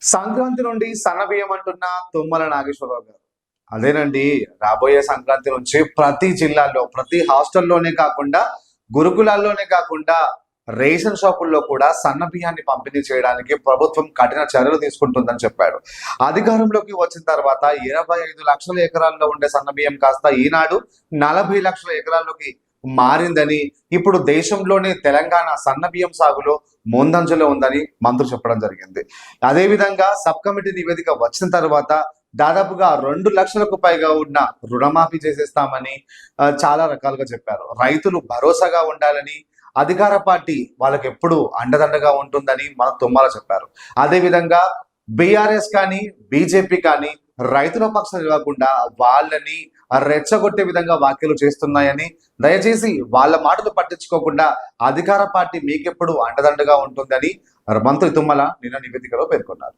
సంక్రాంతి నుండి సన్నబియ్యం అంటున్న తుమ్మల నాగేశ్వరరావు గారు. అదేనండి, రాబోయే సంక్రాంతి నుంచి ప్రతి జిల్లాలో ప్రతి హాస్టల్లోనే కాకుండా గురుకులాల్లోనే కాకుండా రేషన్ షాపుల్లో కూడా సన్న బియ్యాన్ని పంపిణీ చేయడానికి ప్రభుత్వం కఠిన చర్యలు తీసుకుంటుందని చెప్పాడు. అధికారంలోకి వచ్చిన తర్వాత 25 లక్షల ఎకరాల్లో ఉండే సన్న బియ్యం కాస్త ఈనాడు 40 లక్షల ఎకరాల్లోకి మారిందని, ఇప్పుడు దేశంలోనే తెలంగాణ సన్న బియ్యం సాగులో ముందంజలో ఉందని మంత్రులు చెప్పడం జరిగింది. అదేవిధంగా సబ్ కమిటీ నివేదిక వచ్చిన తర్వాత దాదాపుగా 2 లక్షలకు పైగా ఉన్న రుణమాఫీ చేసేస్తామని చాలా రకాలుగా చెప్పారు. రైతులు భరోసాగా ఉండాలని, అధికార పార్టీ వాళ్ళకి ఎప్పుడు అండదండగా ఉంటుందని మన తుమ్మల చెప్పారు. అదేవిధంగా బీఆర్ఎస్ కానీ బీజేపీ కానీ రైతుల పక్షం నిలవకుండా వాళ్ళని రెచ్చగొట్టే విధంగా వ్యాఖ్యలు చేస్తున్నాయని, దయచేసి వాళ్ళ మాటలు పట్టించుకోకుండా అధికార పార్టీ మీకెప్పుడు అండదండగా ఉంటుందని మంత్రి తుమ్మల నిన్న నివేదికలో పేర్కొన్నారు.